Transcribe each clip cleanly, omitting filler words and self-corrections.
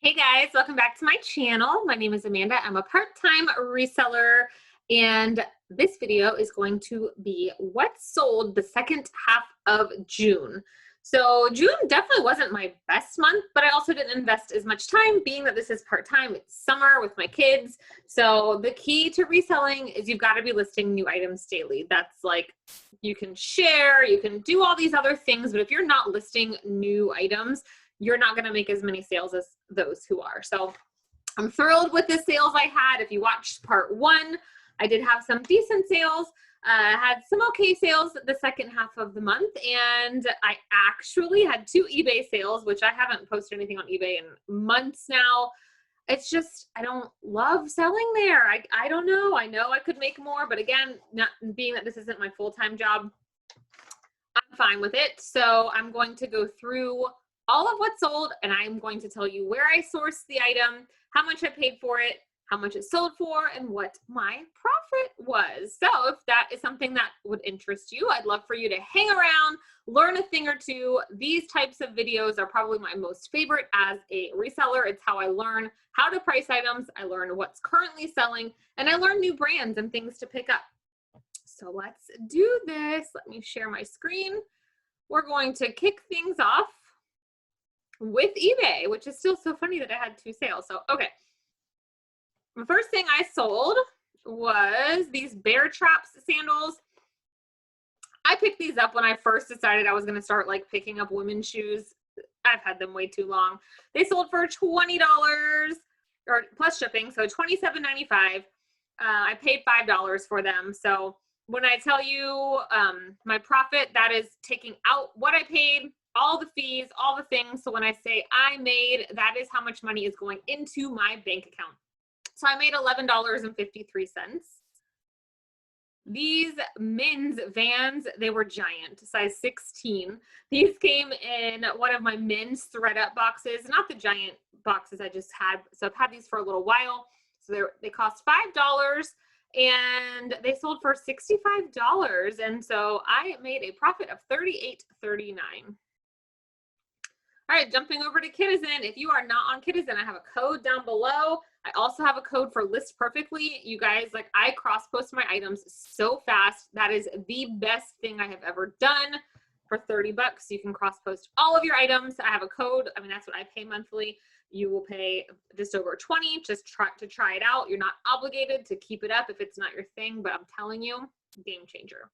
Hey guys, welcome back to my channel. My name is Amanda. I'm a part-time reseller, and this video is going to be what sold the second half of June. So June definitely wasn't my best month, but I also didn't invest as much time being that this is part-time. It's summer with my kids. So the key to reselling is you've got to be listing new items daily. That's like, you can share, you can do all these other things, but if you're not listing new items, you're not going to make as many sales as those who are. So I'm thrilled with the sales I had. If you watched part one, I did have some decent sales. Had some okay sales the second half of the month, and I actually had 2 eBay sales, which I haven't posted anything on eBay in months now. It's just, I don't love selling there. I don't know. I know I could make more, but again, not being that this isn't my full-time job, I'm fine with it. So I'm going to go through all of what sold, and I'm going to tell you where I sourced the item, how much I paid for it, how much it sold for, and what my profit was. So if that is something that would interest you, I'd love for you to hang around, learn a thing or two. These types of videos are probably my most favorite as a reseller. It's how I learn how to price items, I learn what's currently selling, and I learn new brands and things to pick up. So let's do this. Let me share my screen. We're going to kick things off with eBay, which is still so funny that I had 2 sales. So, okay. The first thing I sold was these bear traps sandals. I picked these up when I first decided I was going to start like picking up women's shoes. I've had them way too long. They sold for $20 or plus shipping, so $27.95. I paid $5 for them. So when I tell you my profit, that is taking out what I paid, all the fees, all the things. So when I say I made, that is how much money is going into my bank account. So I made $11.53. These men's Vans, they were giant, size 16. These came in one of my men's thread up boxes, not the giant boxes I just had. So I've had these for a little while. So they cost $5 and they sold for $65. And so I made a profit of $38.39. All right, jumping over to Kidizen. If you are not on Kidizen, I have a code down below. I also have a code for List Perfectly. You guys, like, I cross-post my items so fast. That is the best thing I have ever done. For 30 bucks, you can cross-post all of your items. I have a code. I mean, that's what I pay monthly. You will pay just over 20 just to try it out. You're not obligated to keep it up if it's not your thing, but I'm telling you, game changer.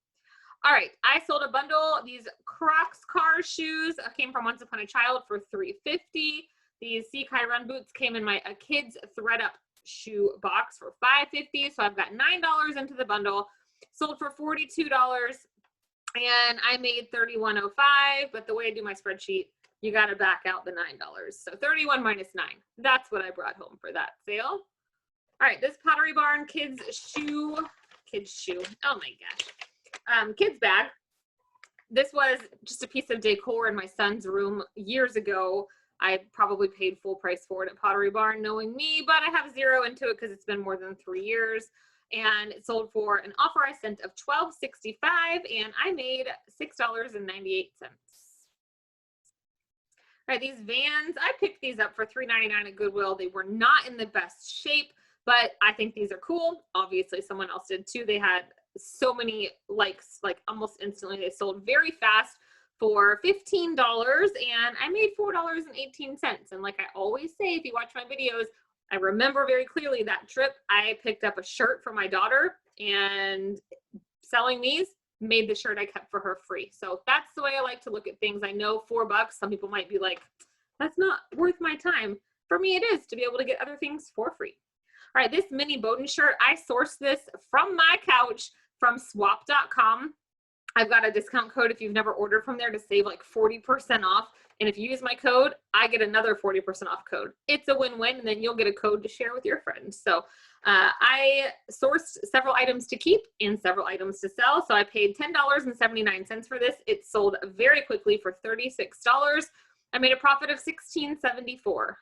All right, I sold a bundle. These Crocs car shoes came from Once Upon a Child for $3.50. These Seakai Run boots came in my kids thread up shoe box for $5.50. So I've got $9 into the bundle. Sold for $42, and I made $31.05. But the way I do my spreadsheet, you got to back out the $9. So 31 minus 9. That's what I brought home for that sale. All right, this Pottery Barn kids shoe. Oh my gosh. Kids bag. This was just a piece of decor in my son's room years ago. I probably paid full price for it at Pottery Barn, knowing me, but I have zero into it because it's been more than 3 years. And it sold for an offer I sent of $12.65, and I made $6.98. All right, these Vans, I picked these up for $3.99 at Goodwill. They were not in the best shape, but I think these are cool. Obviously, someone else did too. They had so many likes, like almost instantly. They sold very fast for $15, and I made $4.18. And like I always say, if you watch my videos, I remember very clearly that trip. I picked up a shirt for my daughter, and selling these made the shirt I kept for her free. So that's the way I like to look at things. I know $4, some people might be like, that's not worth my time. For me, it is to be able to get other things for free. All right, this mini Bowden shirt, I sourced this from my couch from swap.com. I've got a discount code if you've never ordered from there to save like 40% off. And if you use my code, I get another 40% off code. It's a win-win, and then you'll get a code to share with your friends. So I sourced several items to keep and several items to sell. So I paid $10.79 for this. It sold very quickly for $36. I made a profit of $16.74.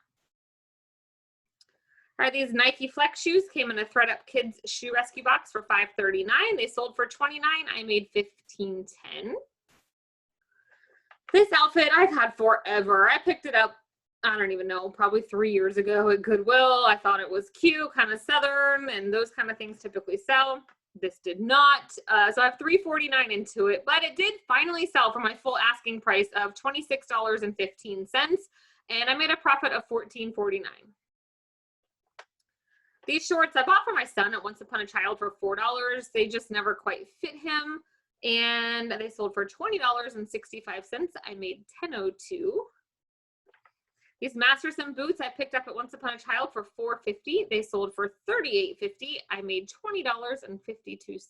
All right, these Nike Flex shoes came in a thread up kids shoe rescue box for $5.39. They sold for $29. I made $15.10. This outfit I've had forever. I picked it up I don't even know, probably 3 years ago at Goodwill. I thought it was cute, kind of Southern, and those kind of things typically sell. This did not. So I have $3.49 into it, but it did finally sell for my full asking price of $26.15, and I made a profit of $14.49. These shorts I bought for my son at Once Upon a Child for $4. They just never quite fit him, and they sold for $20.65. I made $10.02. These Masterson boots I picked up at Once Upon a Child for $4.50. They sold for $38.50. I made $20.52.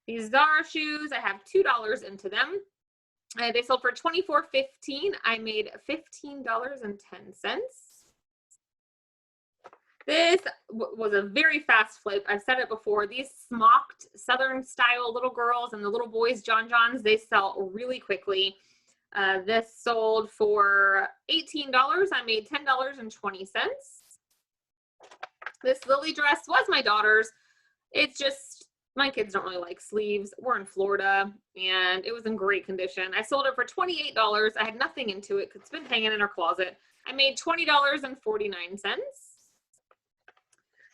These Zara shoes, I have $2 into them. They sold for $24.15. I made $15.10. This was a very fast flip. I've said it before. These smocked Southern style little girls and the little boys Johns, they sell really quickly. This sold for $18. I made $10.20. This Lily dress was my daughter's. It's just, my kids don't really like sleeves. We're in Florida, and it was in great condition. I sold it for $28. I had nothing into it because it's been hanging in our closet. I made $20.49.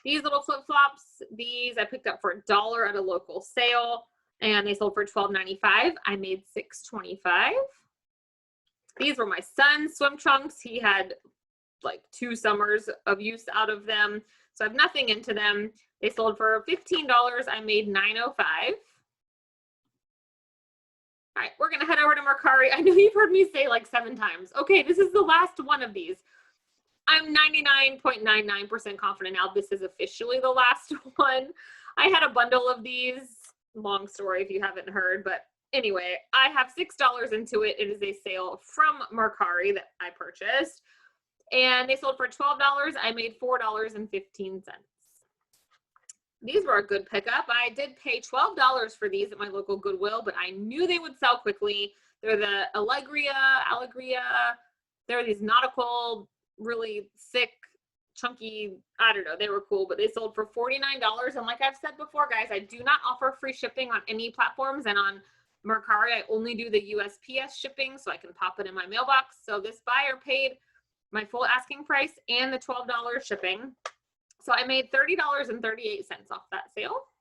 These little flip-flops, these I picked up for $1 at a local sale, and they sold for $12.95. I made $6.25. These were my son's swim trunks. He had like 2 summers of use out of them, so I have nothing into them. They sold for $15. I made $9.05. All right, we're gonna head over to Mercari. I know you've heard me say like 7 times. Okay, this is the last one of these. I'm 99.99% confident now this is officially the last one. I had a bundle of these. Long story if you haven't heard, but anyway, I have $6 into it. It is a sale from Mercari that I purchased, and they sold for $12. I made $4.15. These were a good pickup. I did pay $12 for these at my local Goodwill, but I knew they would sell quickly. They're the Allegria. They're these nautical, really thick, chunky, I don't know, they were cool, but they sold for $49. And like I've said before, guys, I do not offer free shipping on any platforms, and on Mercari, I only do the USPS shipping, so I can pop it in my mailbox. So this buyer paid my full asking price and the $12 shipping. So I made $30.38 off that sale.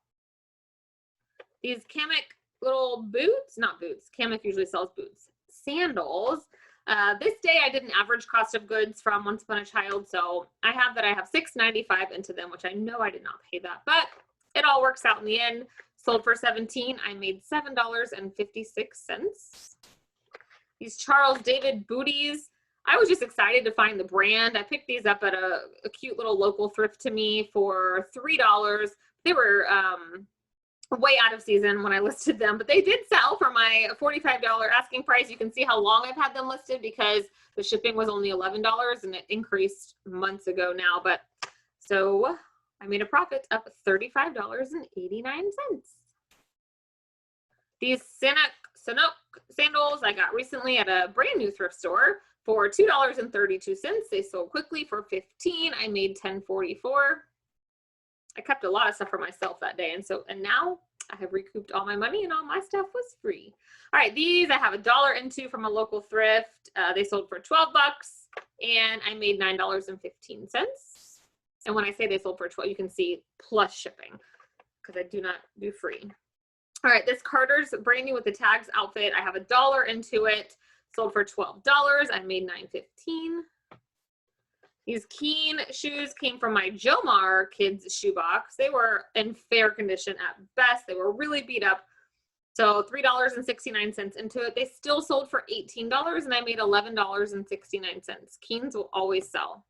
These Kamek little boots, not boots, Kamek usually sells boots, sandals. This day I did an average cost of goods from Once Upon a Child, so I have $6.95 into them, which I know I did not pay that, but it all works out in the end. Sold for $17. I made $7.56. These Charles David booties, I was just excited to find the brand. I picked these up at a cute little local thrift to me for $3. They were way out of season when I listed them, but they did sell for my $45 asking price. You can see how long I've had them listed because the shipping was only $11 and it increased months ago now. But so I made a profit of $35.89. These Sanok sandals I got recently at a brand new thrift store for $2.32. They sold quickly for $15. I made $10.44. I kept a lot of stuff for myself that day, and now I have recouped all my money and all my stuff was free. All right, these I have $1 into from a local thrift. They sold for $12 and I made $9.15. And when I say they sold for $12, you can see plus shipping because I do not do free. All right, this Carter's brand new with the tags outfit. I have $1 into it. Sold for $12. I made $9.15. These Keen shoes came from my Jomar kids shoebox. They were in fair condition at best. They were really beat up. So $3.69 into it. They still sold for $18 and I made $11.69. Keens will always sell.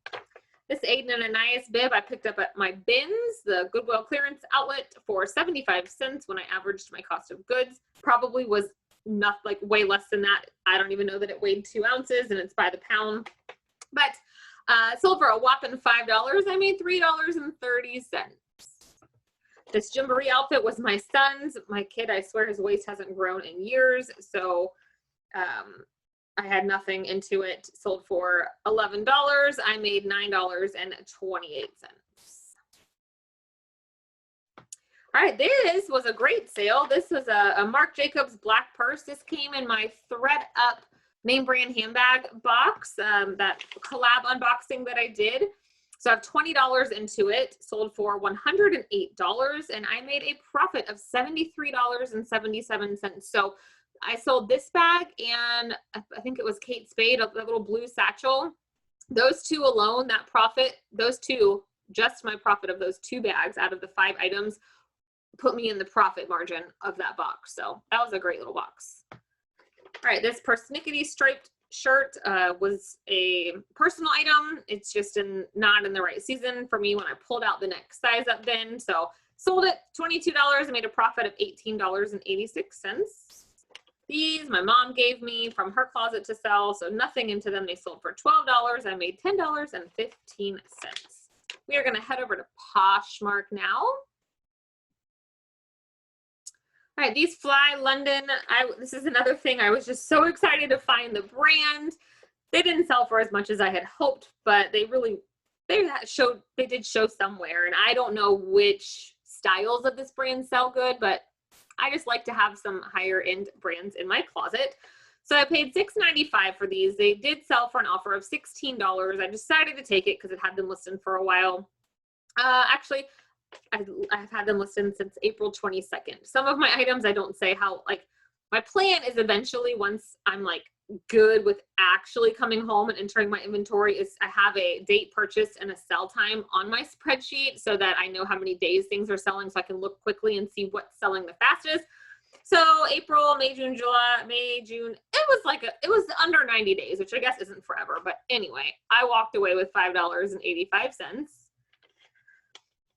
This Aiden and Anais bib I picked up at my bins, the Goodwill clearance outlet, for 75 cents when I averaged my cost of goods. Probably was not like way less than that. I don't even know that it weighed 2 ounces and it's by the pound. But sold for a whopping $5. I made $3.30. This Gymboree outfit was my son's. My kid, I swear his waist hasn't grown in years. So I had nothing into it. Sold for $11. I made $9.28. All right, this was a great sale. This was a Marc Jacobs black purse. This came in my thread up name brand handbag box, that collab unboxing that I did. So I have $20 into it, sold for $108, and I made a profit of $73.77. So I sold this bag, and I think it was Kate Spade, the little blue satchel. Those two alone, that profit, those two, just my profit of those 2 bags out of the 5 items put me in the profit margin of that box. So that was a great little box. All right, this persnickety striped shirt was a personal item. It's just not in the right season for me when I pulled out the next size up bin. So sold it $22 and made a profit of $18.86. These my mom gave me from her closet to sell, so nothing into them. They sold for $12. I made $10.15. We are going to head over to Poshmark now. All right, these Fly London, this is another thing. I was just so excited to find the brand. They didn't sell for as much as I had hoped, but they did show somewhere, and I don't know which styles of this brand sell good, but I just like to have some higher end brands in my closet. So I paid $6.95 for these. They did sell for an offer of $16. I decided to take it because it had been listed for a while. Actually, I've had them listed since April 22nd. Some of my items, I don't say how, like, my plan is eventually, once I'm like good with actually coming home and entering my inventory, is I have a date purchase and a sell time on my spreadsheet so that I know how many days things are selling, so I can look quickly and see what's selling the fastest. So April, May, June, it was under 90 days, which I guess isn't forever. But anyway, I walked away with $5.85.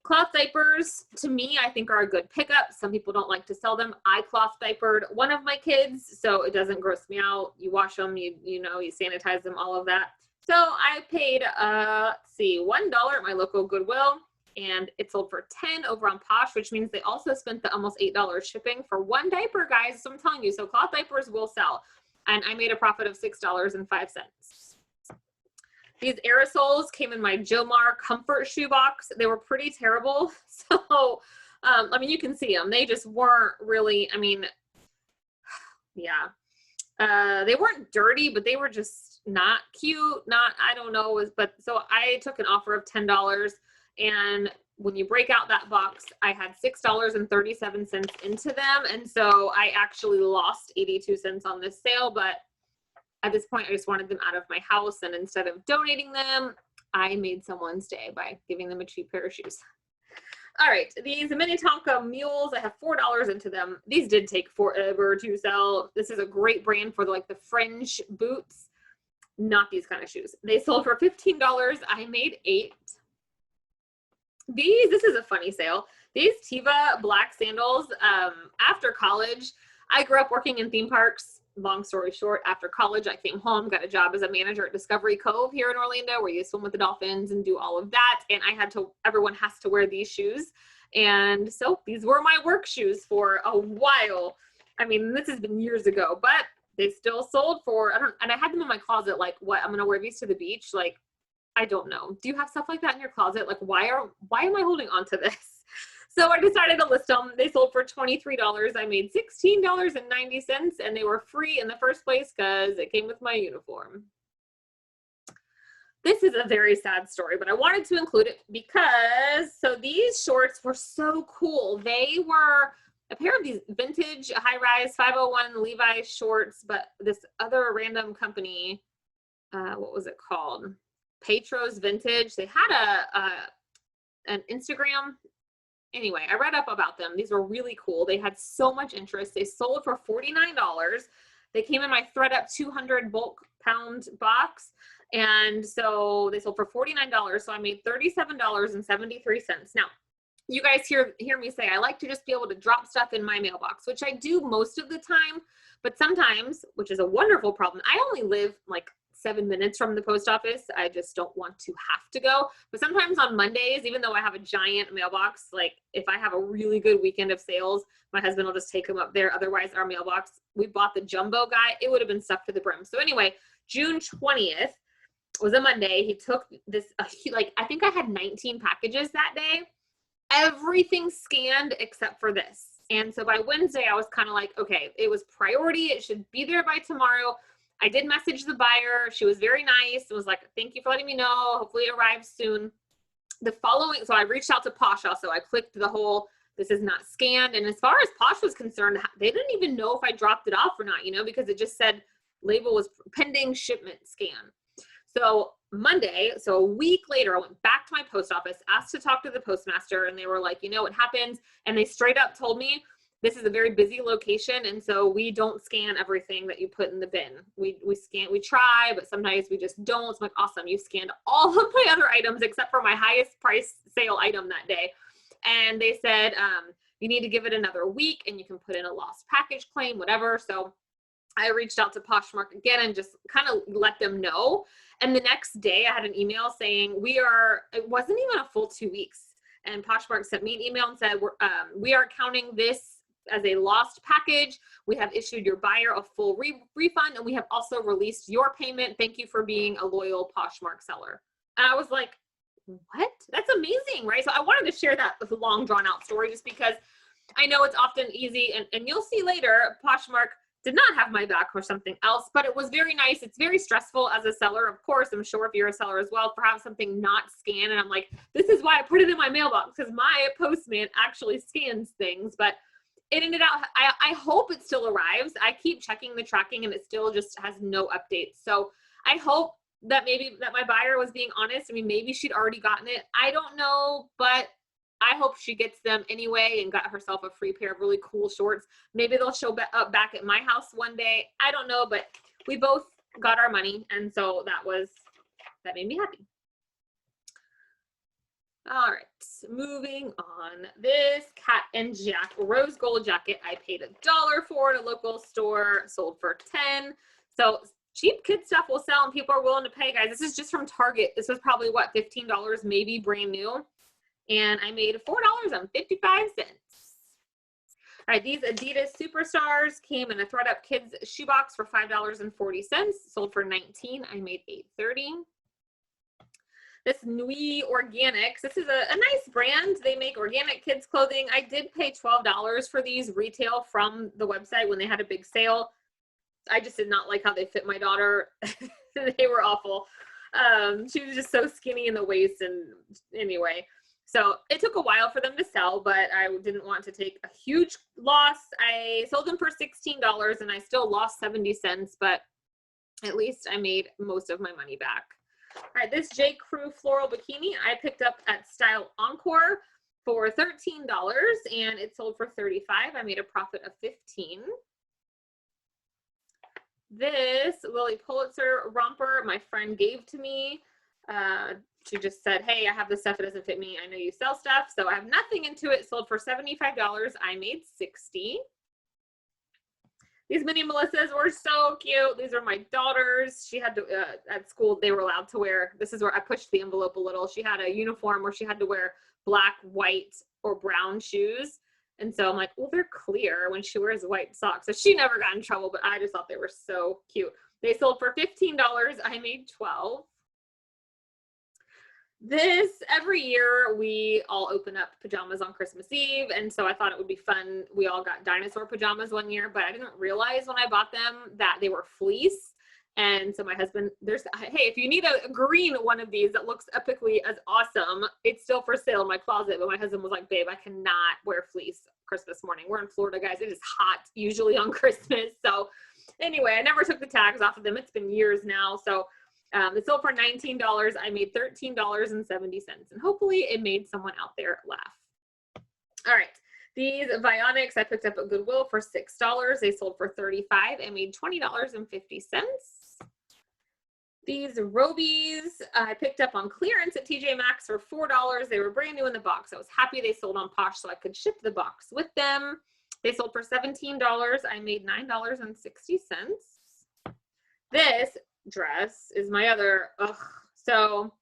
Cloth diapers, to me, I think are a good pickup. Some people don't like to sell them. I cloth diapered one of my kids, so it doesn't gross me out. You wash them, you sanitize them, all of that. So I paid, let's see, $1 at my local Goodwill, and it sold for $10 over on Posh, which means they also spent the almost $8 shipping for one diaper, guys. So I'm telling you, so cloth diapers will sell. And I made a profit of $6.05. These aerosols came in my Jomar comfort shoe box. They were pretty terrible. So, I mean, you can see them. They just weren't really, I mean, yeah. They weren't dirty, but they were just not cute. I don't know. But so I took an offer of $10. And when you break out that box, I had $6.37 into them. And so I actually lost 82 cents on this sale, but at this point, I just wanted them out of my house, and instead of donating them, I made someone's day by giving them a cheap pair of shoes. All right, these Minnetonka mules, I have $4 into them. These did take forever to sell. This is a great brand for the fringe boots, not these kind of shoes. They sold for $15. I made $8. This is a funny sale. These Teva black sandals, after college, I grew up working in theme parks. Long story short, after college, I came home, got a job as a manager at Discovery Cove here in Orlando, where you swim with the dolphins and do all of that. And everyone has to wear these shoes. And so these were my work shoes for a while. I mean, this has been years ago, but they still sold for, and I had them in my closet, like, what, I'm going to wear these to the beach? Like, I don't know. Do you have stuff like that in your closet? Like, why am I holding on to this? So I decided to list them. They sold for $23. I made $16.90, and they were free in the first place because it came with my uniform. This is a very sad story, but I wanted to include it because, so these shorts were so cool. They were a pair of these vintage high-rise 501 Levi's shorts, but this other random company, what was it called? Petros Vintage. They had an Instagram. Anyway, I read up about them. These were really cool. They had so much interest. They sold for $49. They came in my ThredUp 200 bulk pound box. And so they sold for $49. So I made $37.73. Now, you guys hear me say, I like to just be able to drop stuff in my mailbox, which I do most of the time. But sometimes, which is a wonderful problem, I only live like 7 minutes from the post office. I just don't want to have to go. But sometimes on Mondays, even though I have a giant mailbox, like if I have a really good weekend of sales, my husband will just take them up there. Otherwise, our mailbox, we bought the jumbo guy. It would have been stuffed to the brim. So anyway, June 20th was a Monday. He took this, I think I had 19 packages that day. Everything scanned except for this. And so by Wednesday, I was kind of like, okay, it was priority. It should be there by tomorrow. I did message the buyer. She was very nice. It was like, thank you for letting me know. Hopefully it arrives soon. The following, so I reached out to Posh also. I clicked the whole, this is not scanned. And as far as Posh was concerned, they didn't even know if I dropped it off or not, you know, because it just said label was pending shipment scan. So Monday, so a week later, I went back to my post office, asked to talk to the postmaster, and they were like, you know what happens? And they straight up told me, this is a very busy location, and so we don't scan everything that you put in the bin. We try, but sometimes we just don't. It's like, awesome, you scanned all of my other items except for my highest price sale item that day. And they said, you need to give it another week, and you can put in a lost package claim, whatever. So I reached out to Poshmark again and just kind of let them know. And the next day I had an email saying it wasn't even a full 2 weeks. And Poshmark sent me an email and said, we are counting this as a lost package. We have issued your buyer a full refund, and we have also released your payment. Thank you for being a loyal Poshmark seller. And I was like, what? That's amazing, right? So I wanted to share that long drawn out story just because I know it's often easy, and you'll see later, Poshmark did not have my back for something else, but it was very nice. It's very stressful as a seller. Of course, I'm sure if you're a seller as well, for having something not scanned. And I'm like, this is why I put it in my mailbox, because my postman actually scans things. But it ended out, I hope it still arrives. I keep checking the tracking and it still just has no updates. So I hope that maybe that my buyer was being honest. I mean, maybe she'd already gotten it. I don't know, but I hope she gets them anyway and got herself a free pair of really cool shorts. Maybe they'll show up back at my house one day. I don't know, but we both got our money. And so that made me happy. All right, moving on. This Cat and Jack rose gold jacket, I paid $1 for at a local store, sold for 10. So cheap kid stuff will sell and people are willing to pay, guys. This is just from Target. This was probably what, $15, maybe brand new. And I made $4.55. All right, these Adidas Superstars came in a ThredUp Kids shoebox for $5.40, sold for $19. I made $8.30. This Nui Organics, this is a nice brand. They make organic kids clothing. I did pay $12 for these retail from the website when they had a big sale. I just did not like how they fit my daughter. They were awful. She was just so skinny in the waist, and anyway. So it took a while for them to sell, but I didn't want to take a huge loss. I sold them for $16 and I still lost 70 cents, but at least I made most of my money back. All right, this J. Crew floral bikini I picked up at Style Encore for $13 and it sold for $35. I made a profit of $15. This Lily Pulitzer romper my friend gave to me. She just said, hey, I have this stuff that doesn't fit me. I know you sell stuff. So I have nothing into it. Sold for $75. I made $60. These mini Melissas were so cute. These are my daughters. She had to, at school, they were allowed to wear, this is where I pushed the envelope a little. She had a uniform where she had to wear black, white, or brown shoes. And so I'm like, well, they're clear when she wears white socks. So she never got in trouble, but I just thought they were so cute. They sold for $15. I made $12. This, every year we all open up pajamas on Christmas Eve, and so I thought it would be fun. We all got dinosaur pajamas one year, but I didn't realize when I bought them that they were fleece. And so my husband, hey, if you need a green one of these that looks epically as awesome, it's still for sale in my closet. But my husband was like, babe, I cannot wear fleece Christmas morning. We're in Florida, guys. It is hot usually on Christmas. So anyway, I never took the tags off of them. It's been years now. So it sold for $19. I made $13.70, and hopefully it made someone out there laugh. All right, these Vionics I picked up at Goodwill for $6. They sold for $35. I made $20.50. These Robies I picked up on clearance at TJ Maxx for $4. They were brand new in the box. I was happy they sold on Posh so I could ship the box with them. They sold for $17. I made $9.60. This dress is my other, so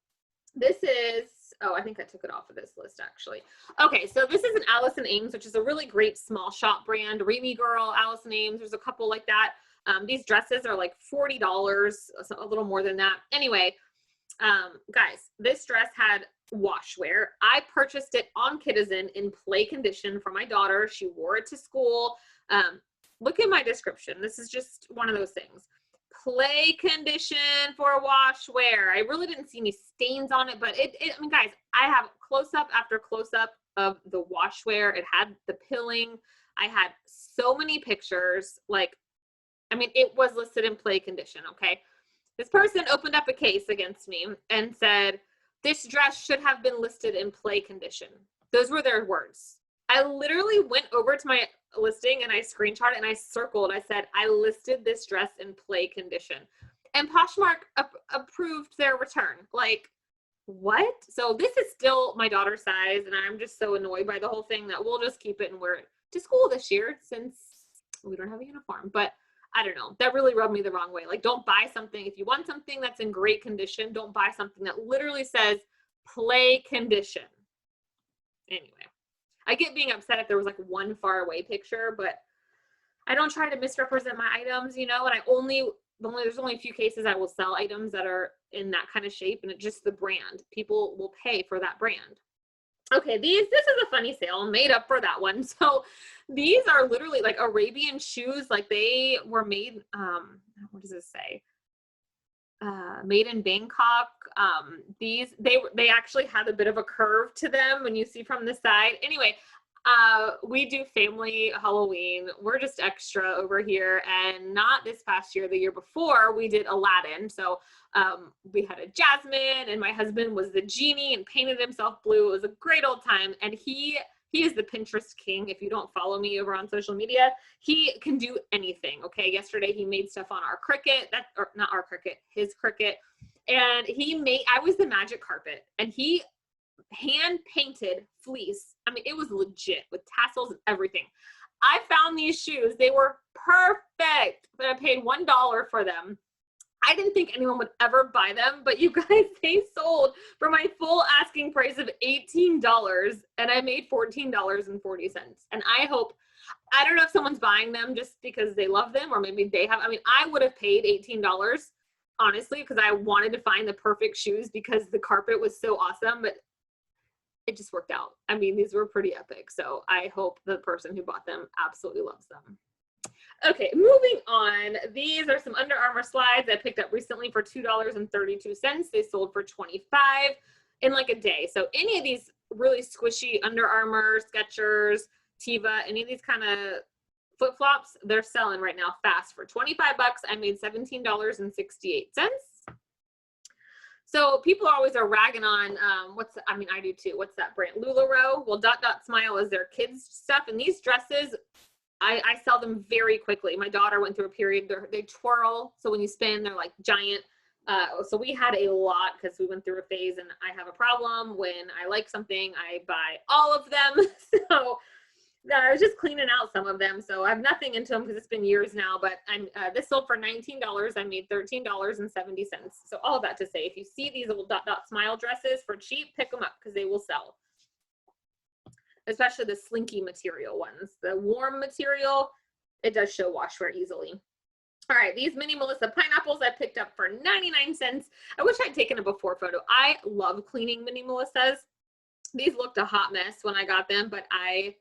this is, I think I took it off of this list actually. Okay, so this is an Allison Ames, which is a really great small shop brand. Reamy Girl, Allison Ames, there's a couple like that. These dresses are like $40, so a little more than that. Anyway, guys, this dress had washwear. I purchased it on Kidizen in play condition for my daughter. She wore it to school. Look at my description. This is just one of those things. play condition for wash wear. I really didn't see any stains on it, but I mean, guys, I have close-up after close-up of the wash wear. It had the pilling. I had so many pictures. Like, I mean, it was listed in play condition, okay? This person opened up a case against me and said, this dress should have been listed in play condition. Those were their words. I literally went over to my listing and I screenshot it and I circled. I said, I listed this dress in play condition. And Poshmark approved their return. Like, what? So this is still my daughter's size, and I'm just so annoyed by the whole thing that we'll just keep it and wear it to school this year since we don't have a uniform. But I don't know. That really rubbed me the wrong way. Like, don't buy something. If you want something that's in great condition, don't buy something that literally says play condition. Anyway, I get being upset if there was like one far away picture, but I don't try to misrepresent my items, you know, and there's only a few cases I will sell items that are in that kind of shape, and it's just the brand. People will pay for that brand. Okay, this is a funny sale, made up for that one. So these are literally like Arabian shoes. Like, they were made, what does this say? Made in Bangkok. They actually had a bit of a curve to them when you see from the side. Anyway, we do family Halloween. We're just extra over here, and not this past year, the year before, we did Aladdin. So we had a Jasmine, and my husband was the genie and painted himself blue. It was a great old time, and he is the Pinterest king. If you don't follow me over on social media, he can do anything. Okay, yesterday he made stuff on our Cricut, or not our Cricut, his Cricut, and I was the magic carpet, and he hand painted fleece. I mean, it was legit with tassels and everything. I found these shoes. They were perfect, but I paid $1 for them. I didn't think anyone would ever buy them, but you guys, they sold for my full asking price of $18, and I made $14.40. And I don't know if someone's buying them just because they love them, or maybe they have. I mean, I would have paid $18, honestly, because I wanted to find the perfect shoes because the carpet was so awesome, but it just worked out. I mean, these were pretty epic. So I hope the person who bought them absolutely loves them. Okay, moving on. These are some Under Armour slides I picked up recently for $2.32. They sold for $25 in like a day. So any of these really squishy Under Armour, Skechers, Teva, any of these kind of flip-flops, they're selling right now fast for $25. I made $17.68. So people always are ragging on, I do too. What's that brand? LuLaRoe. Well, Dot Dot Smile is their kids stuff. And these dresses, I sell them very quickly. My daughter went through a period, they twirl. So when you spin, they're like giant. So we had a lot because we went through a phase, and I have a problem. When I like something, I buy all of them. So I was just cleaning out some of them. So I have nothing into them because it's been years now, but this sold for $19. I made $13.70. So all that to say, if you see these little Dot Dot Smile dresses for cheap, pick them up because they will sell. Especially the slinky material ones. The warm material, it does show wash wear easily. All right, these mini Melissa pineapples I picked up for 99 cents. I wish I'd taken a before photo. I love cleaning mini Melissas. These looked a hot mess when I got them, but I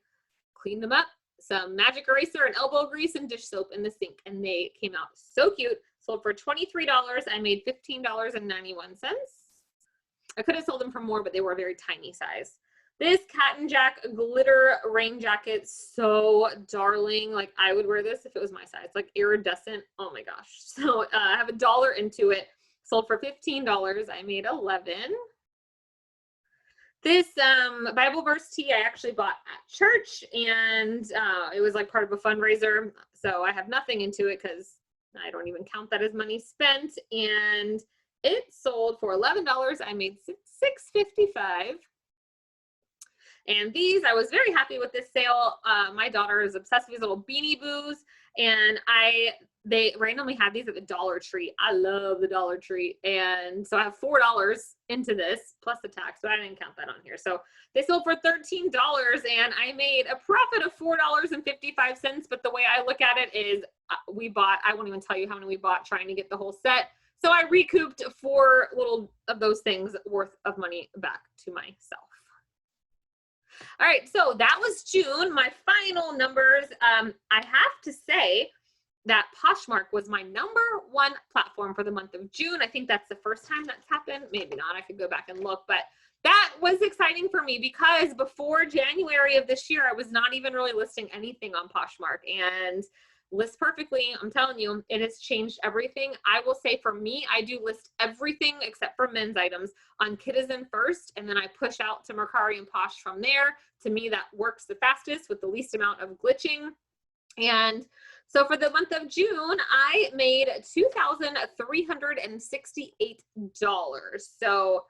cleaned them up, some magic eraser and elbow grease and dish soap in the sink, and they came out so cute. Sold for $23. I made $15.91. I could have sold them for more, but they were a very tiny size. This Cat and Jack glitter rain jacket, so darling. Like, I would wear this if it was my size, like iridescent. Oh my gosh. So I have $1 into it. Sold for $15. I made $11. This Bible verse tee I actually bought at church, and it was like part of a fundraiser. So I have nothing into it because I don't even count that as money spent. And it sold for $11. I made $6.55. And these, I was very happy with this sale. My daughter is obsessed with these little Beanie Boos, and they randomly had these at the Dollar Tree. I love the Dollar Tree. And so I have $4 into this plus the tax, but I didn't count that on here. So they sold for $13, and I made a profit of $4.55. But the way I look at it is I won't even tell you how many we bought trying to get the whole set. So I recouped 4 little of those things worth of money back to myself. All right, so that was June, my final numbers. I have to say, that Poshmark was my #1 platform for the month of June. I think that's the first time that's happened. Maybe not. I could go back and look, but that was exciting for me because before January of this year, I was not even really listing anything on Poshmark, and List Perfectly, I'm telling you, it has changed everything. I will say for me, I do list everything except for men's items on Kidizen first, and then I push out to Mercari and Posh from there. To me, that works the fastest with the least amount of glitching. And so for the month of June, I made $2,368. So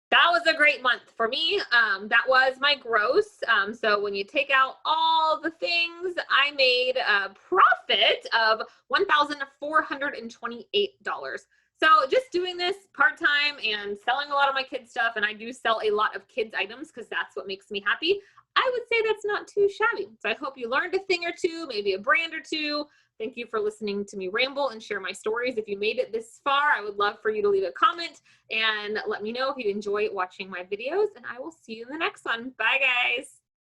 that was a great month for me. That was my gross. So when you take out all the things, I made a profit of $1,428. So just doing this part-time and selling a lot of my kids stuff, and I do sell a lot of kids items because that's what makes me happy, I would say that's not too shabby. So I hope you learned a thing or two, maybe a brand or two. Thank you for listening to me ramble and share my stories. If you made it this far, I would love for you to leave a comment and let me know if you enjoy watching my videos, and I will see you in the next one. Bye, guys.